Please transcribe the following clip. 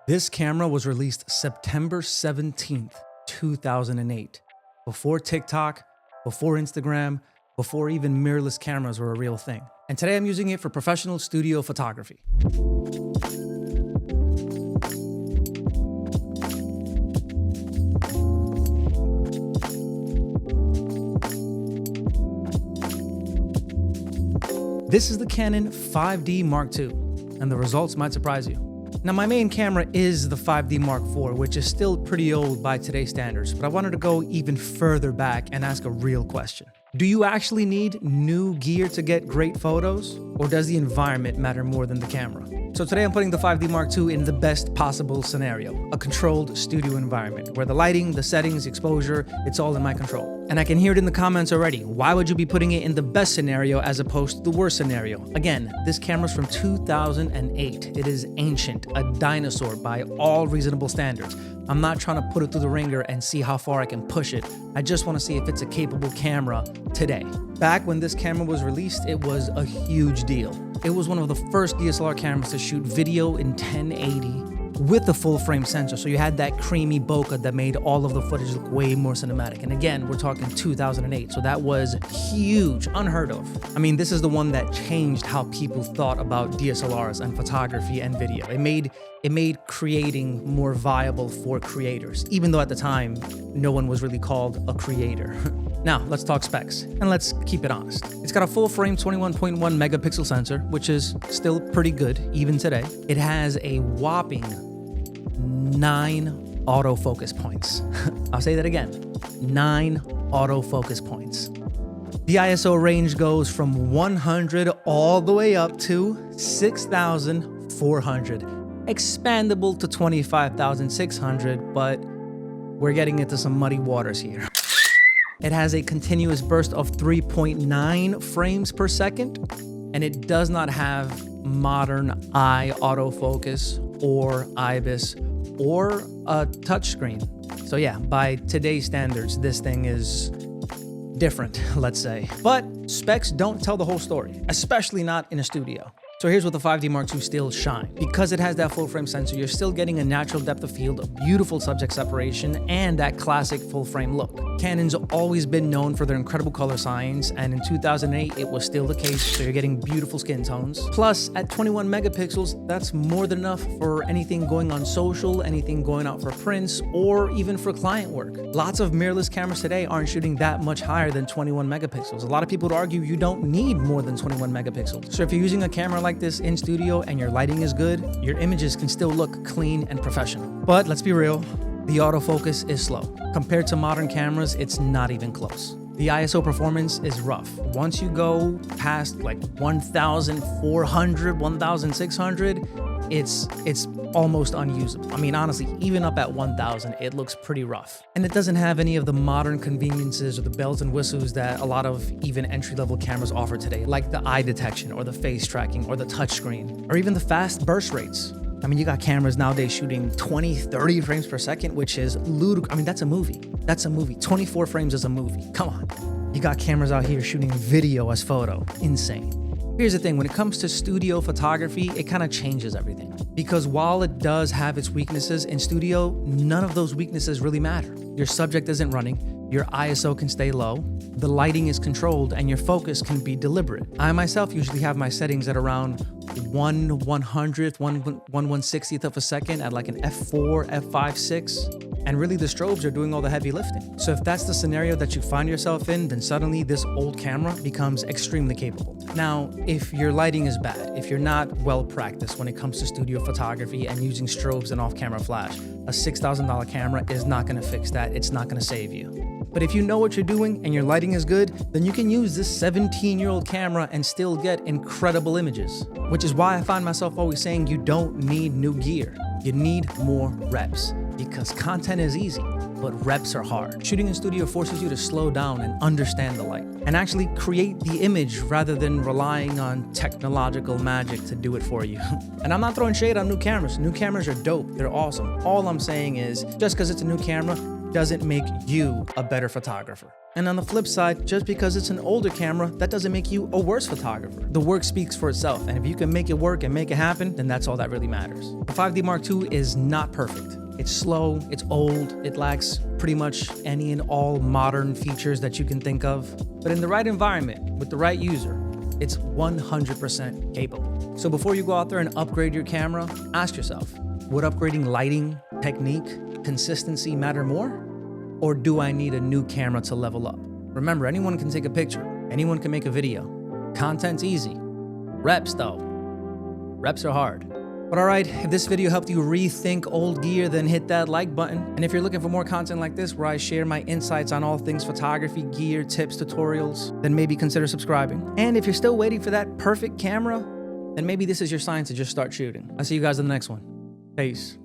This camera was released September 17th, 2008, before TikTok, before Instagram, before even mirrorless cameras were a real thing. And today I'm using it for professional studio photography. This is the Canon 5D Mark II, and the results might surprise you. Now, my main camera is the 5D Mark IV, which is still pretty old by today's standards, but I wanted to go even further back and ask a real question. Do you actually need new gear to get great photos, or does the environment matter more than the camera? So today I'm putting the 5D Mark II in the best possible scenario, a controlled studio environment, where the lighting, the settings, exposure, it's all in my control. And I can hear it in the comments already. Why would you be putting it in the best scenario as opposed to the worst scenario? Again, this camera's from 2008. It is ancient, a dinosaur by all reasonable standards. I'm not trying to put it through the ringer and see how far I can push it. I just want to see if it's a capable camera today. Back when this camera was released, it was a huge deal. It was one of the first DSLR cameras to shoot video in 1080 with a full frame sensor. So you had that creamy bokeh that made all of the footage look way more cinematic. And again, we're talking 2008. So that was huge, unheard of. I mean, this is the one that changed how people thought about DSLRs and photography and video. It made creating more viable for creators, even though at the time, no one was really called a creator. Now, let's talk specs, and let's keep it honest. It's got a full-frame 21.1 megapixel sensor, which is still pretty good, even today. It has a whopping 9 autofocus points. I'll say that again, 9 autofocus points. The ISO range goes from 100 all the way up to 6,400. Expandable to 25,600, but we're getting into some muddy waters here. It has a continuous burst of 3.9 frames per second, and it does not have modern eye autofocus or IBIS or a touchscreen. So yeah, by today's standards, this thing is different, let's say. But specs don't tell the whole story, especially not in a studio. So here's what the 5D Mark II still shines. Because it has that full frame sensor, you're still getting a natural depth of field, a beautiful subject separation, and that classic full frame look. Canon's always been known for their incredible color science, and in 2008, it was still the case, so you're getting beautiful skin tones. Plus, at 21 megapixels, that's more than enough for anything going on social, anything going out for prints, or even for client work. Lots of mirrorless cameras today aren't shooting that much higher than 21 megapixels. A lot of people would argue you don't need more than 21 megapixels. So if you're using a camera like this in studio and your lighting is good, your images can still look clean and professional. But let's be real, the autofocus is slow. Compared to modern cameras, it's not even close. The ISO performance is rough. Once you go past like 1,400, 1,600, it's almost unusable. I mean, honestly, even up at 1,000, it looks pretty rough. And it doesn't have any of the modern conveniences or the bells and whistles that a lot of even entry-level cameras offer today, like the eye detection or the face tracking or the touchscreen, or even the fast burst rates. I mean, you got cameras nowadays shooting 20, 30 frames per second, which is ludicrous. I mean, that's a movie. That's a movie. 24 frames is a movie. Come on. You got cameras out here shooting video as photo. Insane. Here's the thing, when it comes to studio photography, it kind of changes everything. Because while it does have its weaknesses in studio, none of those weaknesses really matter. Your subject isn't running, your ISO can stay low, the lighting is controlled, and your focus can be deliberate. I myself usually have my settings at around 1/100th, 1/160th of a second at like an f4, f5, 6. And really the strobes are doing all the heavy lifting. So if that's the scenario that you find yourself in, then suddenly this old camera becomes extremely capable. Now, if your lighting is bad, if you're not well practiced when it comes to studio photography and using strobes and off-camera flash, a $6,000 camera is not gonna fix that. It's not gonna save you. But if you know what you're doing and your lighting is good, then you can use this 17-year-old camera and still get incredible images. Which is why I find myself always saying you don't need new gear. You need more reps. Because content is easy, but reps are hard. Shooting in studio forces you to slow down and understand the light, and actually create the image rather than relying on technological magic to do it for you. And I'm not throwing shade on new cameras. New cameras are dope, they're awesome. All I'm saying is, just because it's a new camera doesn't make you a better photographer. And on the flip side, just because it's an older camera, that doesn't make you a worse photographer. The work speaks for itself, and if you can make it work and make it happen, then that's all that really matters. The 5D Mark II is not perfect. It's slow, it's old, it lacks pretty much any and all modern features that you can think of. But in the right environment, with the right user, it's 100% capable. So before you go out there and upgrade your camera, ask yourself, would upgrading lighting, technique, consistency matter more? Or do I need a new camera to level up? Remember, anyone can take a picture. Anyone can make a video. Content's easy. Reps, though. Reps are hard. But all right, if this video helped you rethink old gear, then hit that like button. And if you're looking for more content like this, where I share my insights on all things photography, gear, tips, tutorials, then maybe consider subscribing. And if you're still waiting for that perfect camera, then maybe this is your sign to just start shooting. I'll see you guys in the next one. Peace.